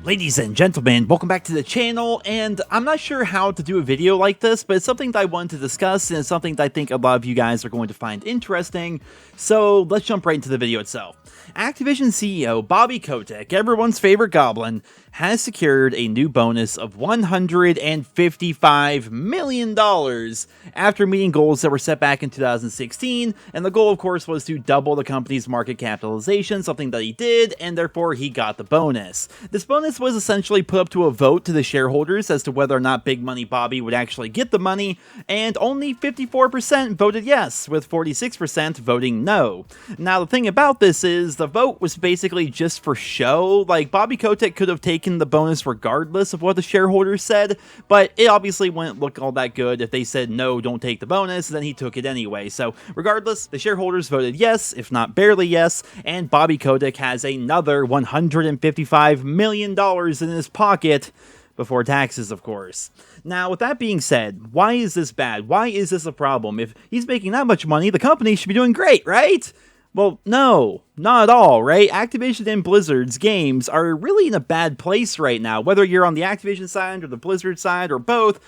Ladies and gentlemen, welcome back to the channel, and I'm not sure how to do a video like this, but it's something that I wanted to discuss, and it's something that I think a lot of you guys are going to find interesting, so let's jump right into the video itself. Activision CEO Bobby Kotick, everyone's favorite goblin, has secured a new bonus of $155 million after meeting goals that were set back in 2016, and the goal, of course, was to double the company's market capitalization, something that he did, and therefore he got the bonus. This bonus was essentially put up to a vote to the shareholders as to whether or not Big Money Bobby would actually get the money, and only 54% voted yes, with 46% voting no. Now, the thing about this is, the vote was basically just for show. Like, Bobby Kotick could have taken the bonus regardless of what the shareholders said, but it obviously wouldn't look all that good if they said no, don't take the bonus, and then he took it anyway. So regardless, the shareholders voted yes, if not barely yes, and Bobby Kotick has another $155 million in his pocket, before taxes, of course. Now, with that being said, why is this bad? Why is this a problem? If he's making that much money, the company should be doing great, right? Well, no, not at all, right? Activision and Blizzard's games are really in a bad place right now. Whether you're on the Activision side or the Blizzard side or both,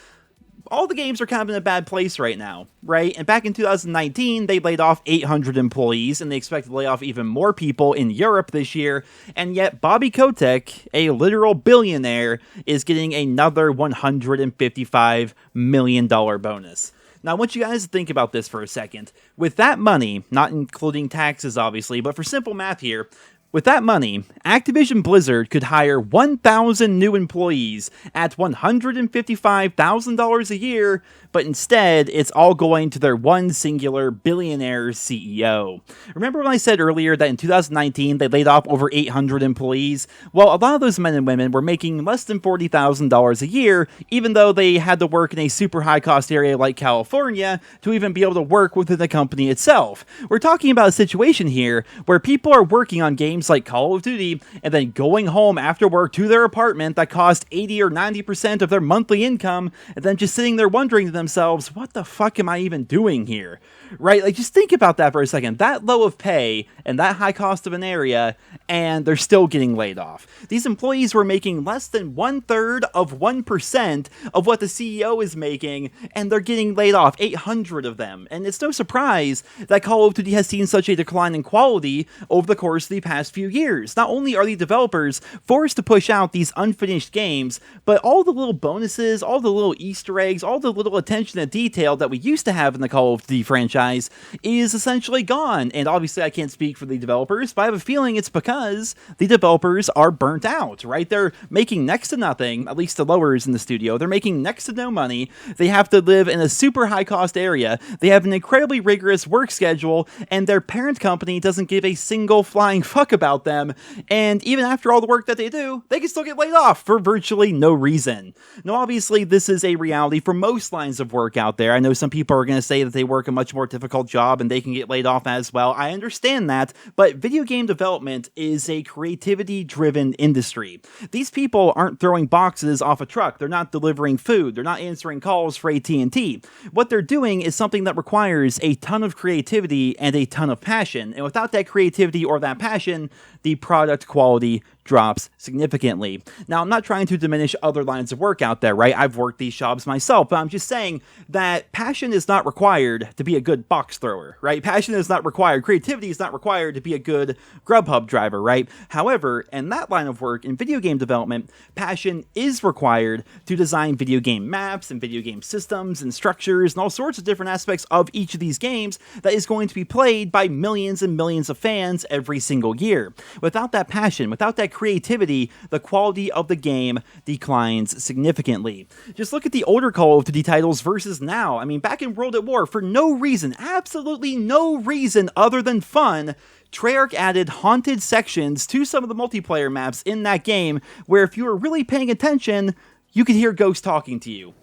all the games are kind of in a bad place right now, right? And back in 2019, they laid off 800 employees, and they expect to lay off even more people in Europe this year. And yet, Bobby Kotick, a literal billionaire, is getting another $155 million bonus. Now, I want you guys to think about this for a second. With that money, not including taxes, obviously, but for simple math here, with that money, Activision Blizzard could hire 1,000 new employees at $155,000 a year, but instead, it's all going to their one singular billionaire CEO. Remember when I said earlier that in 2019, they laid off over 800 employees? Well, a lot of those men and women were making less than $40,000 a year, even though they had to work in a super high-cost area like California to even be able to work within the company itself. We're talking about a situation here where people are working on games like Call of Duty and then going home after work to their apartment that cost 80 or 90% of their monthly income, and then just sitting there wondering to themselves, what the fuck am I even doing here? Right? Like, just think about that for a second. That low of pay and that high cost of an area, and they're still getting laid off. These employees were making less than 1/3 of 1% of what the CEO is making, and they're getting laid off, 800 of them. And it's no surprise that Call of Duty has seen such a decline in quality over the course of the past few years. Not only are the developers forced to push out these unfinished games, but all the little bonuses, all the little Easter eggs, all the little attention to detail that we used to have in the Call of Duty franchise is essentially gone. And obviously I can't speak for the developers, but I have a feeling it's because the developers are burnt out, right? They're making next to nothing, at least the lowers in the studio. They're making next to no money. They have to live in a super high cost area. They have an incredibly rigorous work schedule, and their parent company doesn't give a single flying fuck about them. And even after all the work that they do, they can still get laid off for virtually no reason. Now, obviously, this is a reality for most lines of work out there. I know some people are going to say that they work a much more difficult job and they can get laid off as well. I understand that, but video game development is a creativity-driven industry. These people aren't throwing boxes off a truck. They're not delivering food. They're not answering calls for AT&T. What they're doing is something that requires a ton of creativity and a ton of passion. And without that creativity or that passion, the product quality drops significantly. Now, I'm not trying to diminish other lines of work out there, right? I've worked these jobs myself, but I'm just saying that passion is not required to be a good box thrower, right? Passion is not required. Creativity is not required to be a good Grubhub driver, right? However, in that line of work, in video game development, passion is required to design video game maps and video game systems and structures and all sorts of different aspects of each of these games that is going to be played by millions and millions of fans every single year. Without that passion, without that creativity, the quality of the game declines significantly. Just look at the older Call of Duty titles versus now. I mean, back in World at War, for no reason, absolutely no reason other than fun, Treyarch added haunted sections to some of the multiplayer maps in that game, where if you were really paying attention, you could hear ghosts talking to you.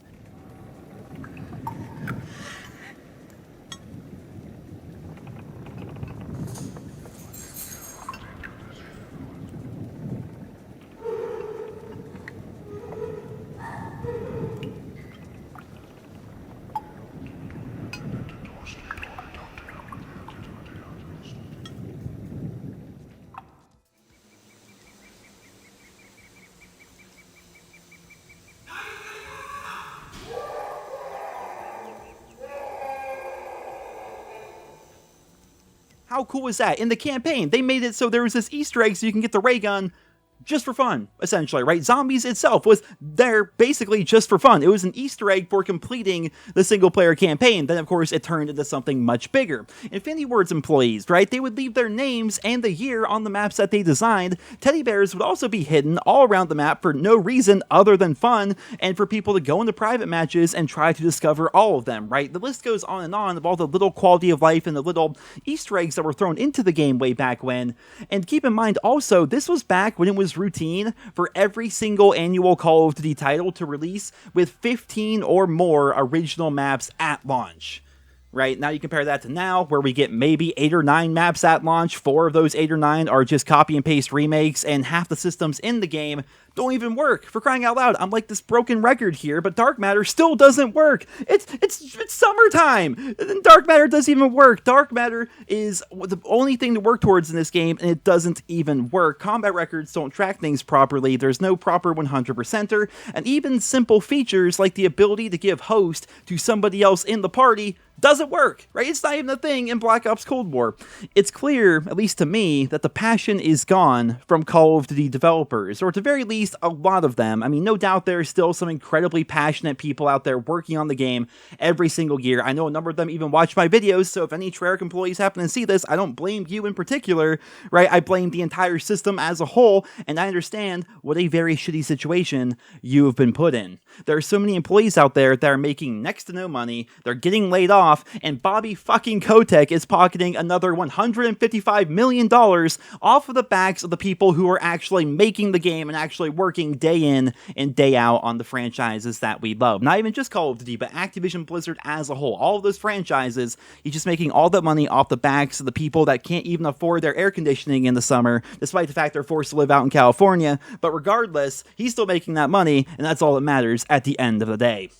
How cool is that? In the campaign, they made it so there was this Easter egg so you can get the ray gun just for fun, essentially, right? Zombies itself was there basically just for fun. It was an Easter egg for completing the single-player campaign. Then, of course, it turned into something much bigger. Infinity Ward's employees, right? They would leave their names and the year on the maps that they designed. Teddy bears would also be hidden all around the map for no reason other than fun, and for people to go into private matches and try to discover all of them, right? The list goes on and on of all the little quality of life and the little Easter eggs that were thrown into the game way back when. And keep in mind also, this was back when it was routine for every single annual Call of Duty title to release with 15 or more original maps at launch. Right, now you compare that to now, where we get maybe 8 or 9 maps at launch. 4 of those 8 or 9 are just copy and paste remakes, and half the systems in the game don't even work. For crying out loud, I'm like this broken record here, but Dark Matter still doesn't work. It's summertime, and Dark Matter doesn't even work. Dark Matter is the only thing to work towards in this game, and it doesn't even work. Combat records don't track things properly. There's no proper 100%er, and even simple features like the ability to give host to somebody else in the party doesn't work, right? It's not even a thing in Black Ops Cold War. It's clear, at least to me, that the passion is gone from Call of Duty developers, or at the very least, a lot of them. I mean, no doubt there are still some incredibly passionate people out there working on the game every single year. I know a number of them even watch my videos, so if any Treyarch employees happen to see this, I don't blame you in particular, right? I blame the entire system as a whole, and I understand what a very shitty situation you have been put in. There are so many employees out there that are making next to no money, they're getting laid off, and Bobby fucking Kotick is pocketing another $155 million off of the backs of the people who are actually making the game and actually working day in and day out on the franchises that we love. Not even just Call of Duty, but Activision Blizzard as a whole. All of those franchises, he's just making all that money off the backs of the people that can't even afford their air conditioning in the summer, despite the fact they're forced to live out in California. But regardless, he's still making that money, and that's all that matters at the end of the day.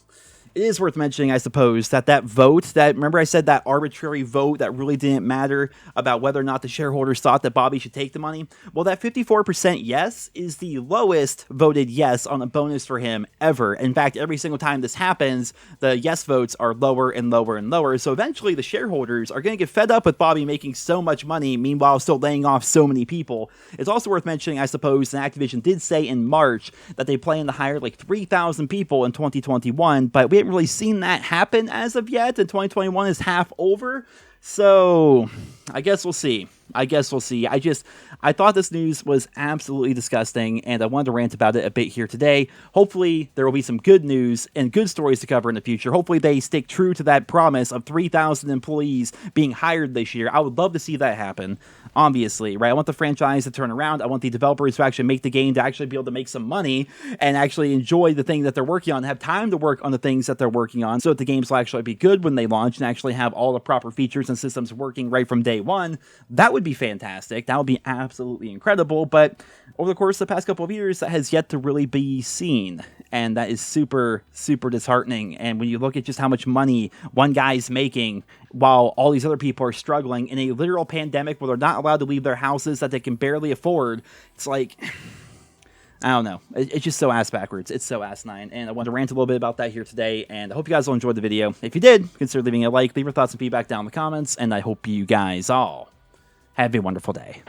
It is worth mentioning, I suppose, that vote, remember I said that arbitrary vote that really didn't matter about whether or not the shareholders thought that Bobby should take the money? Well, that 54% yes is the lowest voted yes on a bonus for him ever. In fact, every single time this happens, the yes votes are lower and lower and lower. So eventually the shareholders are going to get fed up with Bobby making so much money, meanwhile still laying off so many people. It's also worth mentioning, I suppose, that Activision did say in March that they plan to hire like 3,000 people in 2021, but we haven't really seen that happen as of yet, and 2021 is half over, so I guess we'll see. I thought this news was absolutely disgusting, and I wanted to rant about it a bit here today. Hopefully, there will be some good news and good stories to cover in the future. Hopefully, they stick true to that promise of 3,000 employees being hired this year. I would love to see that happen, obviously, right? I want the franchise to turn around. I want the developers to actually make the game to actually be able to make some money and actually enjoy the thing that they're working on, have time to work on the things that they're working on, so that the games will actually be good when they launch and actually have all the proper features and systems working right from day one. That would be fantastic. That would be absolutely incredible, but over the course of the past couple of years, that has yet to really be seen, and that is super, super disheartening. And when you look at just how much money one guy's making while all these other people are struggling in a literal pandemic where they're not allowed to leave their houses that they can barely afford, it's like, I don't know. It's just so ass backwards. It's so asinine. And I want to rant a little bit about that here today. And I hope you guys will enjoy the video. If you did, consider leaving a like, leave your thoughts and feedback down in the comments. And I hope you guys all have a wonderful day.